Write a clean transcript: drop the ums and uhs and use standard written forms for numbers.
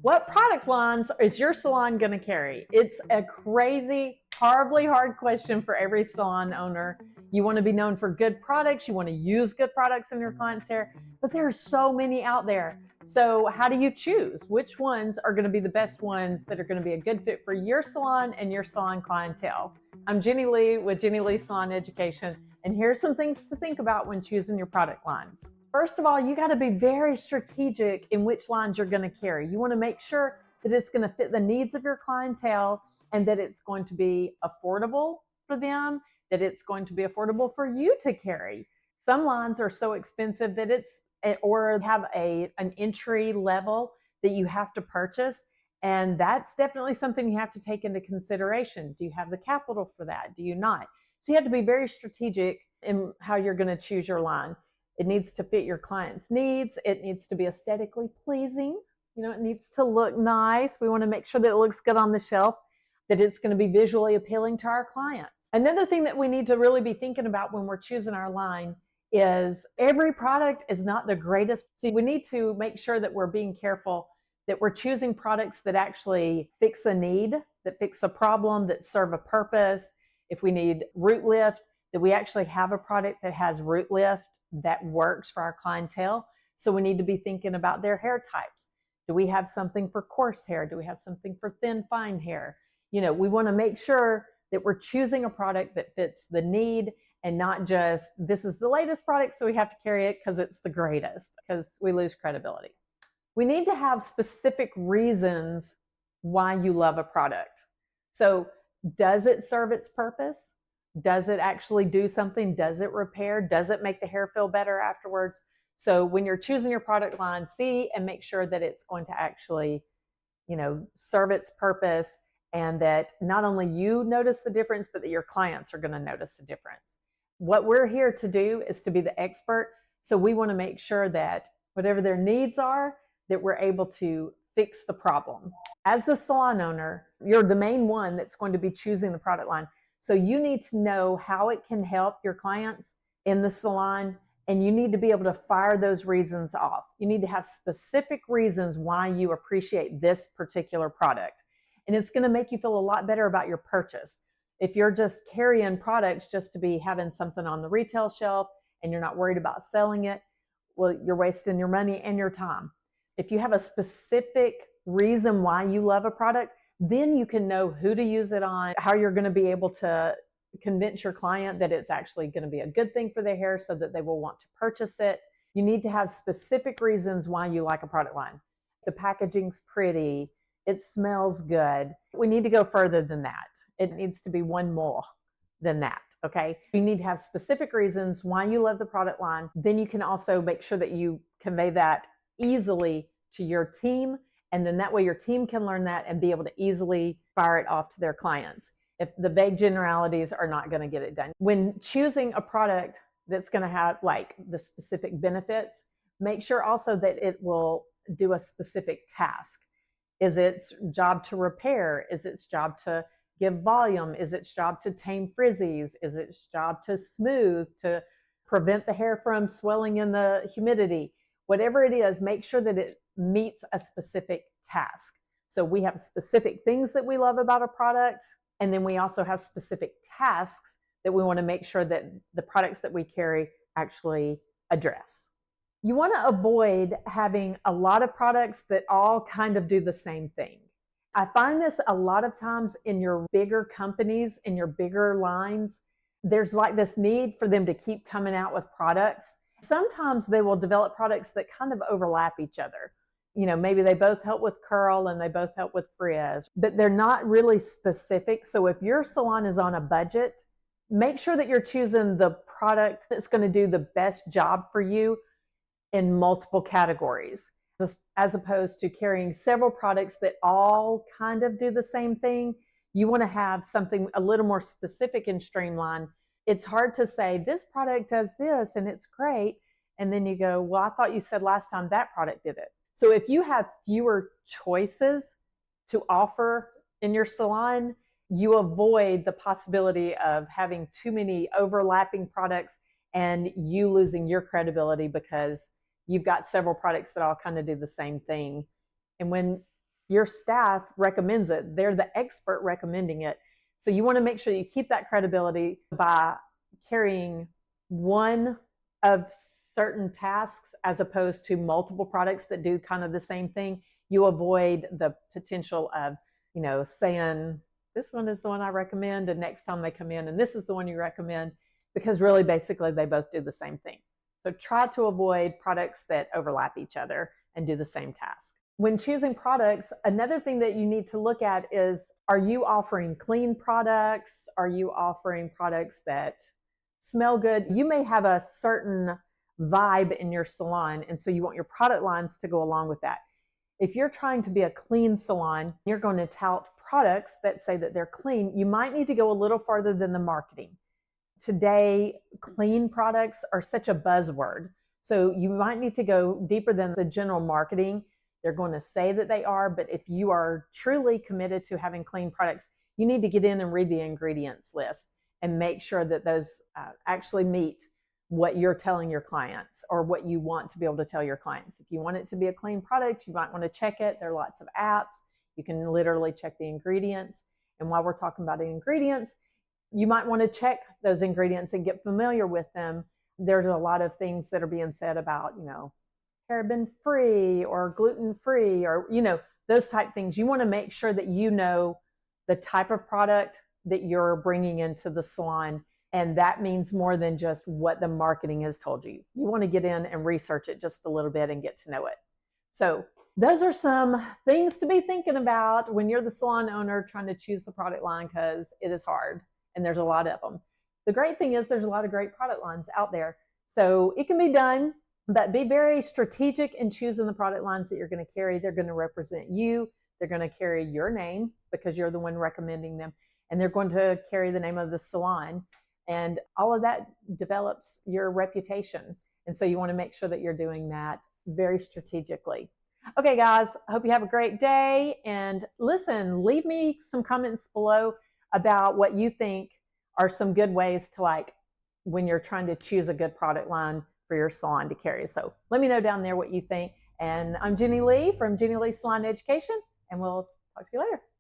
What product lines is your salon going to carry? It's a crazy, horribly hard question for every salon owner. You want to be known for good products. You want to use good products in your client's hair, but there are so many out there. So how do you choose? Which ones are going to be the best ones that are going to be a good fit for your salon and your salon clientele? I'm Jenny Lee with Jenny Lee Salon Education, and here's some things to think about when choosing your product lines. First of all, you got to be very strategic in which lines you're going to carry. You want to make sure that it's going to fit the needs of your clientele and that it's going to be affordable for them, that it's going to be affordable for you to carry. Some lines are so expensive that it's or have an entry level that you have to purchase, and that's definitely something you have to take into consideration. Do you have the capital for that? Do you not? So you have to be very strategic in how you're going to choose your line. It needs to fit your client's needs. It needs to be aesthetically pleasing. It needs to look nice. We want to make sure that it looks good on the shelf, that it's going to be visually appealing to our clients. Another thing that we need to really be thinking about when we're choosing our line is every product is not the greatest. See, we need to make sure that we're being careful that we're choosing products that actually fix a need, that fix a problem, that serve a purpose. If we need root lift, that we actually have a product that has root lift that works for our clientele. So we need to be thinking about their hair types. Do we have something for coarse hair? Do we have something for thin, fine hair? We want to make sure that we're choosing a product that fits the need and not just, this is the latest product, so we have to carry it because it's the greatest, because we lose credibility. We need to have specific reasons why you love a product. So does it serve its purpose? Does it actually do something? Does it repair? Does it make the hair feel better afterwards? So when you're choosing your product line, see and make sure that it's going to actually, serve its purpose, and that not only you notice the difference, but that your clients are going to notice the difference. What we're here to do is to be the expert. So we want to make sure that whatever their needs are, that we're able to fix the problem. As the salon owner, you're the main one that's going to be choosing the product line. So you need to know how it can help your clients in the salon, and you need to be able to fire those reasons off. You need to have specific reasons why you appreciate this particular product. And it's going to make you feel a lot better about your purchase. If you're just carrying products just to be having something on the retail shelf and you're not worried about selling it, well, you're wasting your money and your time. If you have a specific reason why you love a product, then you can know who to use it on, how you're going to be able to convince your client that it's actually going to be a good thing for their hair so that they will want to purchase it. You need to have specific reasons why you like a product line. The packaging's pretty, it smells good. We need to go further than that. It needs to be one more than that, okay? You need to have specific reasons why you love the product line. Then you can also make sure that you convey that easily to your team, and then that way your team can learn that and be able to easily fire it off to their clients. If the vague generalities are not going to get it done. When choosing a product that's going to have like the specific benefits, make sure also that it will do a specific task. Is its job to repair? Is its job to give volume? Is its job to tame frizzies? Is its job to smooth, to prevent the hair from swelling in the humidity? Whatever it is, make sure that it meets a specific task. So we have specific things that we love about a product, and then we also have specific tasks that we want to make sure that the products that we carry actually address. You want to avoid having a lot of products that all kind of do the same thing. I find this a lot of times in your bigger companies, in your bigger lines, there's like this need for them to keep coming out with products. Sometimes they will develop products that kind of overlap each other. Maybe they both help with curl and they both help with frizz, but they're not really specific. So if your salon is on a budget, make sure that you're choosing the product that's going to do the best job for you in multiple categories, as opposed to carrying several products that all kind of do the same thing. You want to have something a little more specific and streamlined. It's hard to say this product does this and it's great, and then you go, well, I thought you said last time that product did it. So if you have fewer choices to offer in your salon, you avoid the possibility of having too many overlapping products and you losing your credibility because you've got several products that all kind of do the same thing. And when Your staff recommends it. They're the expert recommending it. So you want to make sure you keep that credibility by carrying one of certain tasks as opposed to multiple products that do kind of the same thing. You avoid the potential of, saying this one is the one I recommend, and next time they come in, and this is the one you recommend, because really basically they both do the same thing. So try to avoid products that overlap each other and do the same task. When choosing products, another thing that you need to look at is, are you offering clean products? Are you offering products that smell good? You may have a certain vibe in your salon, and so you want your product lines to go along with that. If you're trying to be a clean salon, you're going to tout products that say that they're clean. You might need to go a little farther than the marketing. Today, clean products are such a buzzword. So you might need to go deeper than the general marketing. They're going to say that they are, but if you are truly committed to having clean products, you need to get in and read the ingredients list and make sure that those actually meet what you're telling your clients or what you want to be able to tell your clients. If you want it to be a clean product, you might want to check it. There are lots of apps. You can literally check the ingredients. And while we're talking about the ingredients, you might want to check those ingredients and get familiar with them. There's a lot of things that are being said about, paraben free or gluten free or, those type things. You want to make sure that you know the type of product that you're bringing into the salon. And that means more than just what the marketing has told you. You want to get in and research it just a little bit and get to know it. So those are some things to be thinking about when you're the salon owner trying to choose the product line, because it is hard and there's a lot of them. The great thing is there's a lot of great product lines out there. So it can be done, but be very strategic in choosing the product lines that you're going to carry. They're going to represent you. They're going to carry your name because you're the one recommending them. And they're going to carry the name of the salon. And all of that develops your reputation. And so you want to make sure that you're doing that very strategically. Okay, guys, I hope you have a great day. And listen, leave me some comments below about what you think are some good ways to, when you're trying to choose a good product line for your salon to carry. So let me know down there what you think. And I'm Jenny Lee from Jenny Lee Salon Education, and we'll talk to you later.